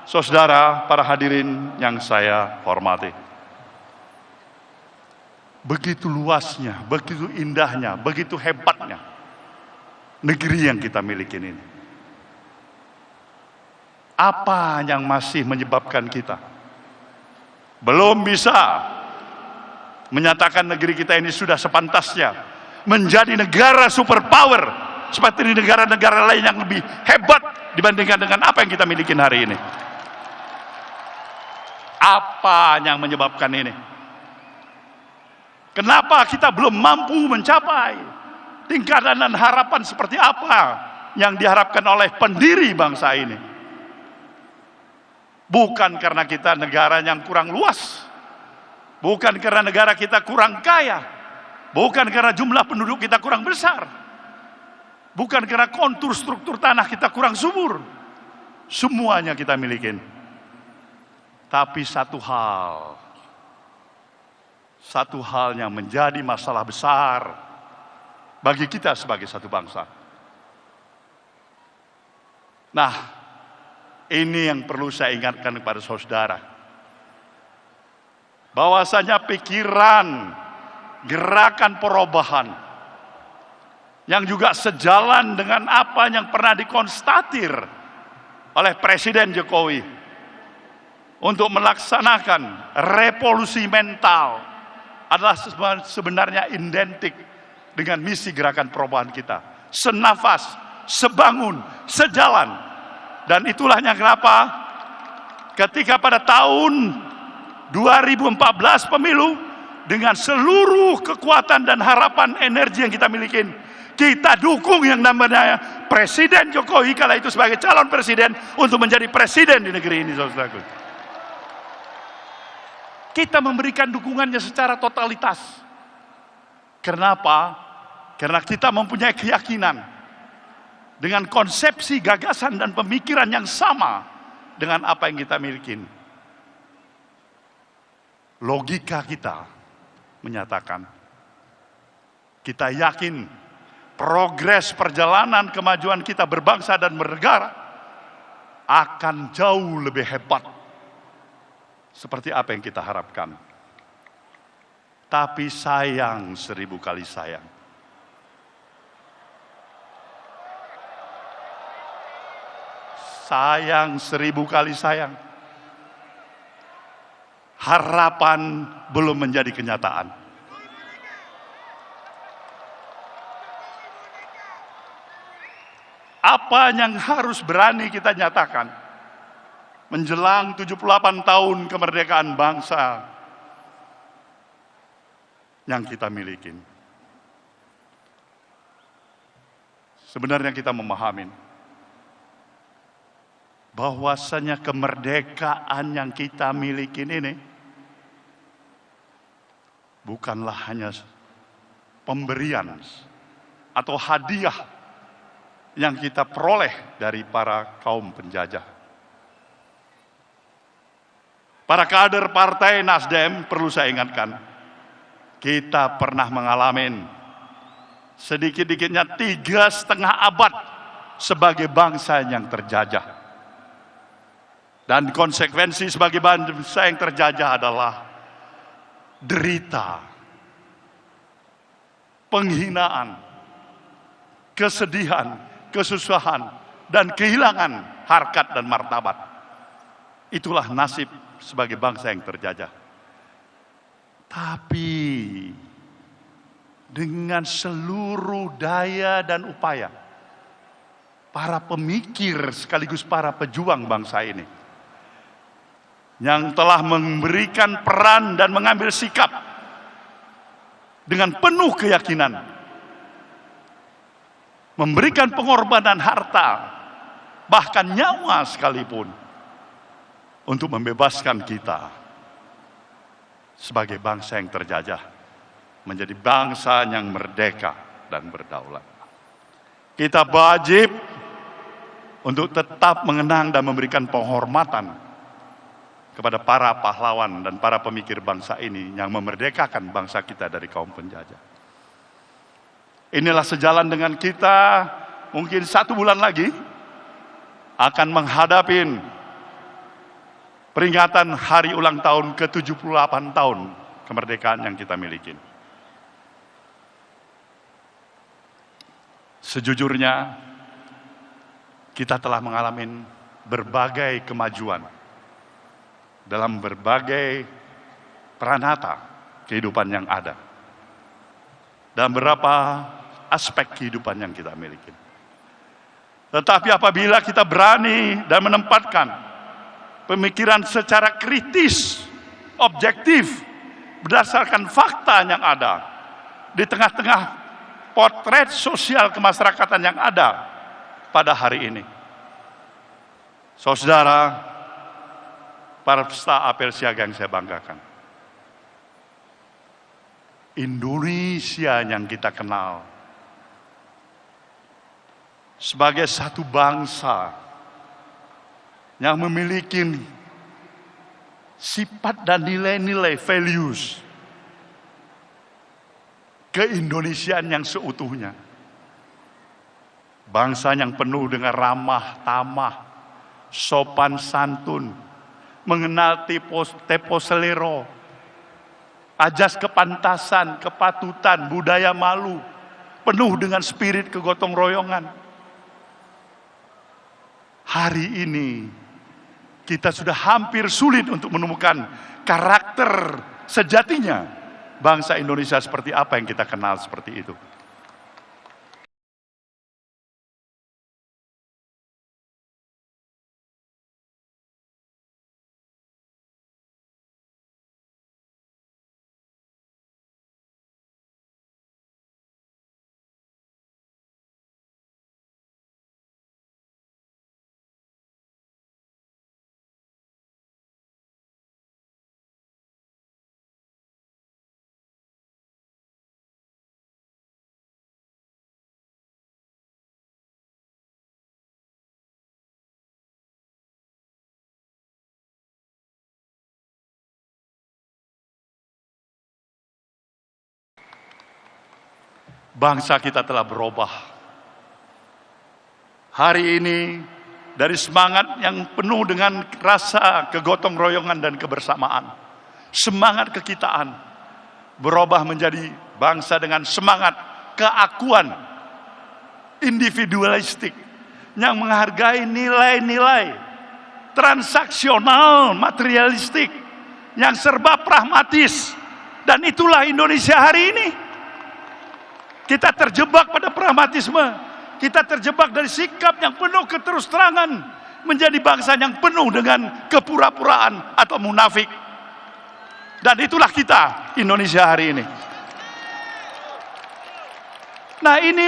Saudara, para hadirin yang saya hormati. Begitu luasnya, begitu indahnya, begitu hebatnya negeri yang kita miliki ini. Apa yang masih menyebabkan kita belum bisa menyatakan negeri kita ini sudah sepantasnya menjadi negara superpower seperti negara-negara lain yang lebih hebat dibandingkan dengan apa yang kita miliki hari ini? Apa yang menyebabkan ini? Kenapa kita belum mampu mencapai tingkatan dan harapan seperti apa yang diharapkan oleh pendiri bangsa ini? Bukan karena kita negara yang kurang luas, bukan karena negara kita kurang kaya, bukan karena jumlah penduduk kita kurang besar, bukan karena kontur struktur tanah kita kurang subur. Semuanya kita miliki. Tapi satu hal yang menjadi masalah besar bagi kita sebagai satu bangsa. Nah, ini yang perlu saya ingatkan kepada saudara. Bahwasanya pikiran, gerakan perubahan yang juga sejalan dengan apa yang pernah dikonstatir oleh Presiden Jokowi untuk melaksanakan revolusi mental adalah sebenarnya identik dengan misi gerakan perubahan kita. Senafas, sebangun, sejalan. Dan itulah yang kenapa ketika pada tahun 2014 pemilu, dengan seluruh kekuatan dan harapan energi yang kita miliki, kita dukung yang namanya Presiden Jokowi kala itu sebagai calon presiden untuk menjadi presiden di negeri ini, saudaraku. Kita memberikan dukungannya secara totalitas. Kenapa? Karena kita mempunyai keyakinan dengan konsepsi, gagasan, dan pemikiran yang sama dengan apa yang kita miliki. Logika kita menyatakan, kita yakin progres perjalanan kemajuan kita berbangsa dan bernegara akan jauh lebih hebat seperti apa yang kita harapkan. Tapi sayang, 1000 kali sayang, sayang, 1000 kali sayang, harapan belum menjadi kenyataan. Apa yang harus berani kita nyatakan menjelang 78 tahun kemerdekaan bangsa yang kita miliki? Sebenarnya kita memahami bahwasanya kemerdekaan yang kita miliki ini bukanlah hanya pemberian atau hadiah yang kita peroleh dari para kaum penjajah. Para kader partai Nasdem, perlu saya ingatkan, kita pernah mengalami sedikit-dikitnya 3,5 abad sebagai bangsa yang terjajah. Dan konsekuensi sebagai bangsa yang terjajah adalah derita, penghinaan, kesedihan, kesusahan, dan kehilangan harkat dan martabat. Itulah nasib sebagai bangsa yang terjajah. Tapi dengan seluruh daya dan upaya para pemikir sekaligus para pejuang bangsa ini yang telah memberikan peran dan mengambil sikap dengan penuh keyakinan, memberikan pengorbanan harta, bahkan nyawa sekalipun, untuk membebaskan kita sebagai bangsa yang terjajah menjadi bangsa yang merdeka dan berdaulat. Kita wajib untuk tetap mengenang dan memberikan penghormatan kepada para pahlawan dan para pemikir bangsa ini yang memerdekakan bangsa kita dari kaum penjajah. Inilah sejalan dengan kita mungkin 1 bulan lagi akan menghadapi peringatan hari ulang tahun ke-78 tahun kemerdekaan yang kita miliki. Sejujurnya, kita telah mengalami berbagai kemajuan dalam berbagai peranata kehidupan yang ada, dalam beberapa aspek kehidupan yang kita miliki. Tetapi apabila kita berani dan menempatkan pemikiran secara kritis, objektif, berdasarkan fakta yang ada, di tengah-tengah potret sosial kemasyarakatan yang ada pada hari ini. Saudara, para peserta apel siaga yang saya banggakan, Indonesia yang kita kenal sebagai satu bangsa yang memiliki sifat dan nilai-nilai values keindonesiaan yang seutuhnya. Bangsa yang penuh dengan ramah tamah, sopan santun, mengenal tempo selero, ajas kepantasan, kepatutan, budaya malu, penuh dengan spirit kegotong royongan. Hari ini kita sudah hampir sulit untuk menemukan karakter sejatinya bangsa Indonesia seperti apa yang kita kenal seperti itu. Bangsa kita telah berubah. Hari ini dari semangat yang penuh dengan rasa kegotong royongan dan kebersamaan, semangat kekitaan, berubah menjadi bangsa dengan semangat keakuan individualistik yang menghargai nilai-nilai transaksional materialistik yang serba pragmatis. Dan itulah Indonesia hari ini. Kita terjebak pada pragmatisme, kita terjebak dari sikap yang penuh keterus-terangan menjadi bangsa yang penuh dengan kepura-puraan atau munafik. Dan itulah kita Indonesia hari ini. Nah, ini